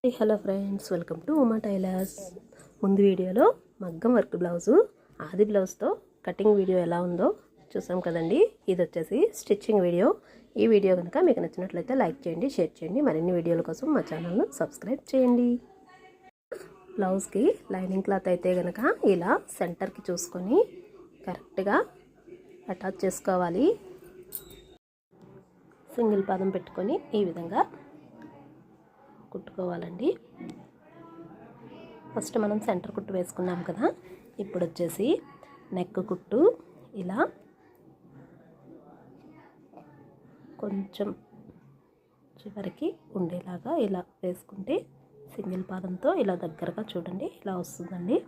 Hello friends, welcome to Uma tailors. ముందు వీడియోలో మగ్గం వర్క్ బ్లౌజు ఆది బ్లౌజ్తో కటింగ్ వీడియో ఎలా ఉందో చూసాం కదండి. ఇది వచ్చేసి స్టిచ్చింగ్ వీడియో. ఈ వీడియో కనుక మీకు నచ్చినట్లయితే లైక్ చేయండి, షేర్ చేయండి. మరిన్ని వీడియోల కోసం మా ఛానల్ను సబ్స్క్రైబ్ చేయండి. బ్లౌజ్కి లైనింగ్ క్లాత్ అయితే కనుక ఇలా సెంటర్కి చూసుకొని కరెక్ట్గా అటాచ్ చేసుకోవాలి. సింగిల్ పాదం పెట్టుకొని ఈ విధంగా కుట్టుకోవాలండి. ఫస్ట్ మనం సెంటర్ కుట్టు వేసుకున్నాం కదా, ఇప్పుడు వచ్చేసి నెక్ కుట్టు ఇలా కొంచెం చివరికి ఉండేలాగా ఇలా వేసుకుంటే సింగిల్ పాదంతో ఇలా దగ్గరగా చూడండి ఇలా వస్తుందండి.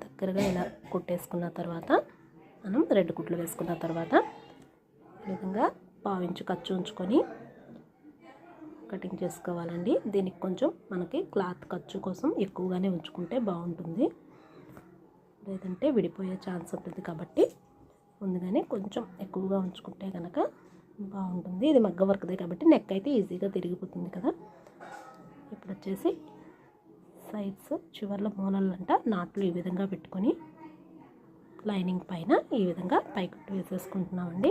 దగ్గరగా ఇలా కుట్టేసుకున్న తర్వాత మనం 2 కుట్లు వేసుకున్న తర్వాత ఈ విధంగా పావించు ఖర్చు ఉంచుకొని కటింగ్ చేసుకోవాలండి. దీనికి కొంచెం మనకి క్లాత్ ఖర్చు కోసం ఎక్కువగానే ఉంచుకుంటే బాగుంటుంది, లేదంటే విడిపోయే ఛాన్స్ ఉంటుంది. కాబట్టి ముందుగానే కొంచెం ఎక్కువగా ఉంచుకుంటే కనుక బాగుంటుంది. ఇది మగ్గ వర్క్దే కాబట్టి నెక్ అయితే ఈజీగా తిరిగిపోతుంది కదా. ఇప్పుడు వచ్చేసి సైడ్స్ చివర్ల మూలలంట నాట్లు ఈ విధంగా పెట్టుకొని లైనింగ్ పైన ఈ విధంగా పైకుట్టు వేసేసుకుంటున్నామండి.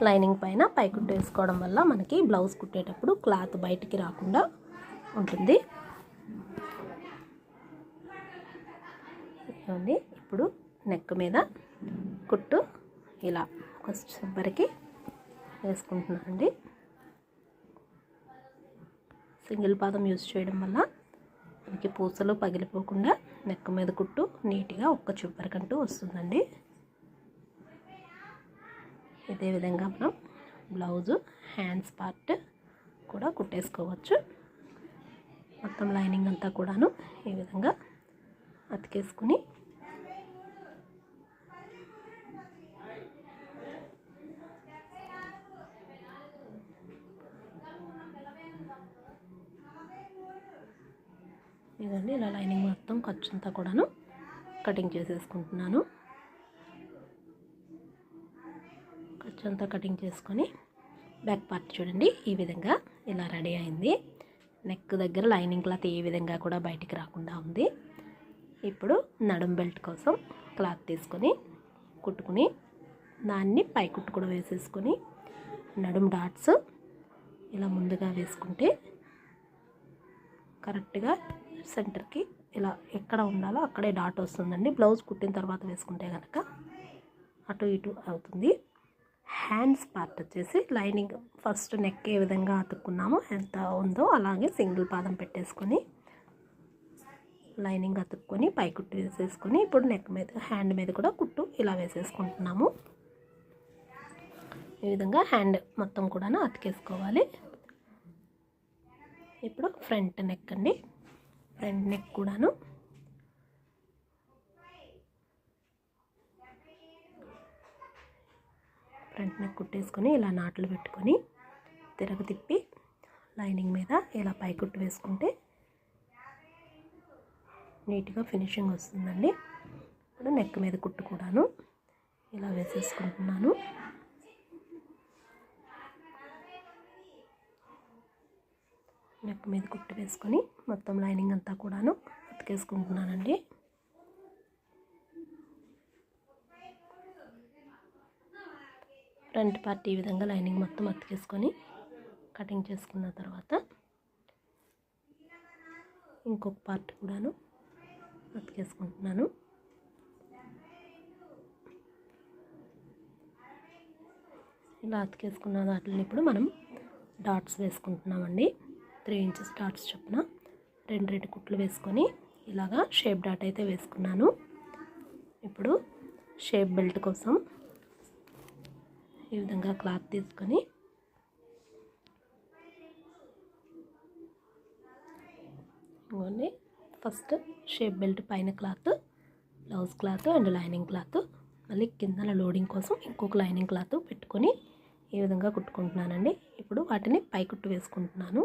లైనింగ్ పైన పైకుట్టు వేసుకోవడం వల్ల మనకి బ్లౌజ్ కుట్టేటప్పుడు క్లాత్ బయటికి రాకుండా ఉంటుంది. ఇప్పుడు నెక్ మీద కుట్టు ఇలా చివరికి వేసుకుంటున్నానండి. సింగిల్ పాదం యూజ్ చేయడం వల్ల మనకి పూసలు పగిలిపోకుండా నెక్ మీద కుట్టు నీట్గా ఒక్క చివరికంటూ వస్తుందండి. ఇదే విధంగా మనం బ్లౌజు హ్యాండ్స్ పార్ట్ కూడా కుట్టేసుకోవచ్చు. మొత్తం లైనింగ్ అంతా కూడాను ఈ విధంగా అతికేసుకుని ఇదండి ఇలా లైనింగ్ మొత్తం ఖర్చు అంతా కూడాను కటింగ్ చేసేసుకుంటున్నాను. ఖర్చు అంతా కటింగ్ చేసుకొని బ్యాక్ పార్ట్ చూడండి ఈ విధంగా ఇలా రెడీ అయింది. నెక్ దగ్గర లైనింగ్ క్లాత్ ఏ విధంగా కూడా బయటికి రాకుండా ఉంది. ఇప్పుడు నడుం బెల్ట్ కోసం క్లాత్ తీసుకొని కుట్టుకుని దాన్ని పై కుట్టు కూడా వేసేసుకొని నడుం డాట్స్ ఇలా ముందుగా వేసుకుంటే కరెక్ట్గా సెంటర్కి ఇలా ఎక్కడ ఉండాలో అక్కడే డాట్ వస్తుందండి. బ్లౌజ్ కుట్టిన తర్వాత వేసుకుంటే కనుక అటు ఇటు అవుతుంది. హ్యాండ్స్ పార్ట్ వచ్చేసి లైనింగ్ ఫస్ట్ నెక్ ఏ విధంగా అతుక్కున్నామో ఎంత ఉందో అలాగే సింగిల్ పాదం పెట్టేసుకొని లైనింగ్ అతుక్కొని పై కుట్టు వేసేసుకొని ఇప్పుడు నెక్ మీద హ్యాండ్ మీద కూడా కుట్టు ఇలా వేసేసుకుంటున్నాము. ఈ విధంగా హ్యాండ్ మొత్తం కూడా అతికేసుకోవాలి. ఇప్పుడు ఫ్రంట్ నెక్ అండి. ఫ్రంట్ నెక్ కూడాను ఫ్రంట్ నెక్ కుట్టేసుకొని ఇలా నాట్లు పెట్టుకొని తిరగ తిప్పి లైనింగ్ మీద ఇలా పై కుట్టు వేసుకుంటే నీట్గా ఫినిషింగ్ వస్తుందండి. ఇప్పుడు నెక్ మీద కుట్టు కూడాను ఇలా వేసేసుకుంటున్నాను. నెక్ మీద కుట్టు వేసుకొని మొత్తం లైనింగ్ అంతా కూడాను అతికేసుకుంటున్నానండి. ఫ్రంట్ పార్ట్ ఈ విధంగా లైనింగ్ మొత్తం అతికేసుకొని కటింగ్ చేసుకున్న తర్వాత ఇంకొక పార్ట్ కూడాను అతికేసుకుంటున్నాను. ఇలా అతికేసుకున్న వాటిని ఇప్పుడు మనం డాట్స్ వేసుకుంటున్నామండి. 3 ఇంచెస్ డాట్స్ చొప్పున 2 కుట్లు వేసుకొని ఇలాగా షేప్ డాట్ అయితే వేసుకున్నాను. ఇప్పుడు షేప్ బెల్ట్ కోసం ఈ విధంగా క్లాత్ తీసుకొని ఇవ్వండి. ఫస్ట్ షేప్ బెల్ట్ పైన cloth, blouse cloth and lining cloth, మళ్ళీ కింద లోడింగ్ కోసం ఇంకొక లైనింగ్ క్లాత్ పెట్టుకొని ఈ విధంగా కుట్టుకుంటున్నానండి. ఇప్పుడు వాటిని పై కుట్టు వేసుకుంటున్నాను.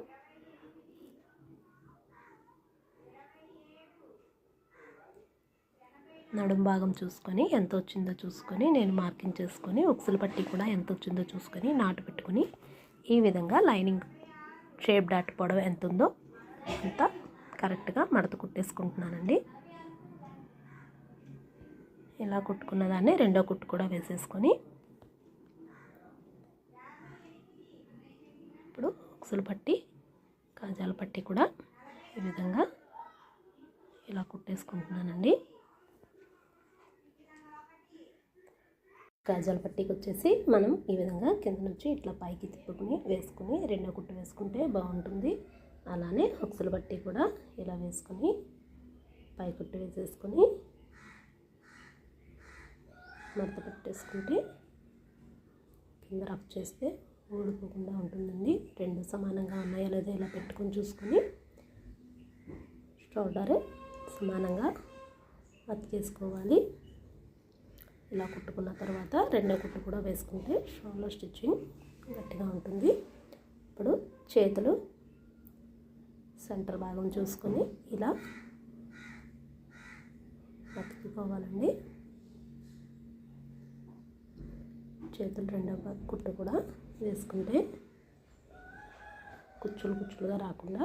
నడుం భాగం చూసుకొని ఎంత వచ్చిందో చూసుకొని నేను మార్కింగ్ చేసుకొని ఉక్సుల పట్టి కూడా ఎంత వచ్చిందో చూసుకొని నాటు పెట్టుకొని ఈ విధంగా లైనింగ్ షేప్ డాట్ పొడవు ఎంత ఉందో అంత కరెక్ట్గా మడత కుట్టేసుకుంటున్నానండి. ఇలా కుట్టుకున్న దాన్ని రెండో కుట్టు కూడా వేసేసుకొని ఇప్పుడు ఉక్సుల పట్టి కాజాల పట్టి కూడా ఈ విధంగా ఇలా కుట్టేసుకుంటున్నానండి. కాజాల పట్టీకి వచ్చేసి మనం ఈ విధంగా కింద నుంచి ఇట్లా పైకి తిప్పుకుని వేసుకుని రెండో కుట్టు వేసుకుంటే బాగుంటుంది. అలానే ఉక్సుల పట్టీ కూడా ఇలా వేసుకొని పై కుట్టు వేసేసుకొని మడత పెట్టేసుకుంటే కింద రఫ్ చేస్తే ఊడిపోకుండా ఉంటుందండి. రెండు సమానంగా ఉన్నాయో లేదో ఇలా పెట్టుకొని చూసుకొని షోల్డర్ సమానంగా అతికేసుకోవాలి. ఇలా కుట్టుకున్న తర్వాత రెండో కుట్టు కూడా వేసుకుంటే షోల్డర్ స్టిచ్చింగ్ గట్టిగా ఉంటుంది. ఇప్పుడు చేతులు సెంటర్ భాగం చూసుకొని ఇలా అతుక్కోవాలండి. చేతులు రెండో కుట్టు కూడా వేసుకుంటే కుచ్చులుగా రాకుండా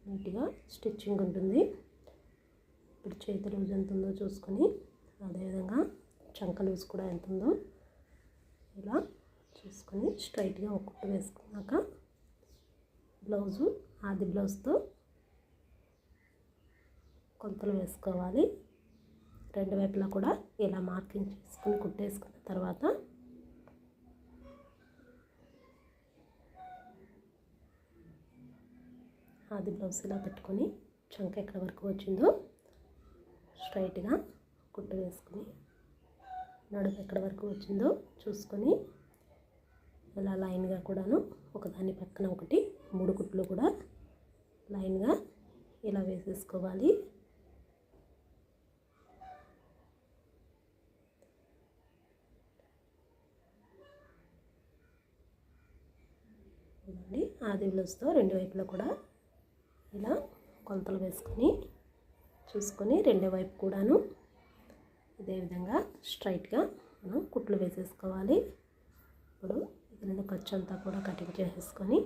నీట్గా స్టిచ్చింగ్ ఉంటుంది. ఇప్పుడు చేతి లూజ్ ఎంత ఉందో చూసుకొని అదేవిధంగా చంక లూజ్ కూడా ఎంత ఉందో ఇలా చూసుకొని స్ట్రైట్గా ఒక కుట్టు వేసుకున్నాక బ్లౌజు ఆది బ్లౌజ్తో కొలతలు వేసుకోవాలి. రెండు వైపులా కూడా ఇలా మార్కింగ్ చేసుకుని కుట్టేసుకున్న తర్వాత ఆది బ్లౌజ్ ఇలా పెట్టుకొని చంక ఎక్కడ వరకు వచ్చిందో స్ట్రైట్గా కుట్టు వేసుకొని నడుము ఎక్కడ వరకు వచ్చిందో చూసుకొని ఇలా లైన్గా కూడాను ఒకదాని పక్కన ఒకటి 3 కుట్లు కూడా లైన్గా ఇలా వేసేసుకోవాలి. ఆది బ్లౌజ్తో రెండు వైపులా కూడా ఇలా కొలతలు వేసుకొని చూసుకొని రెండో వైపు కూడాను ఇదే విధంగా స్ట్రైట్గా మనం కుట్లు వేసేసుకోవాలి. ఇప్పుడు ఇది ఖర్చు అంతా కూడా కటింగ్ చేసేసుకొని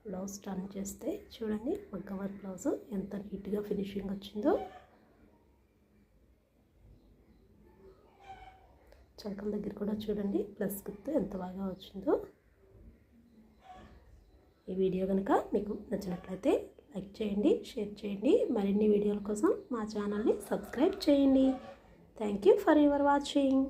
బ్లౌజ్ టర్న్ చేస్తే చూడండి మగ్గ వర్క్ బ్లౌజ్ ఎంత నీట్గా ఫినిషింగ్ వచ్చిందో. చంకల దగ్గర కూడా చూడండి ప్లస్ గుర్తు ఎంత బాగా వచ్చిందో. ఈ వీడియో కనుక మీకు నచ్చినట్లయితే లైక్ చేయండి, షేర్ చేయండి. మరిన్ని వీడియోల కోసం మా ఛానల్ని సబ్స్క్రైబ్ చేయండి. Thank you for your watching.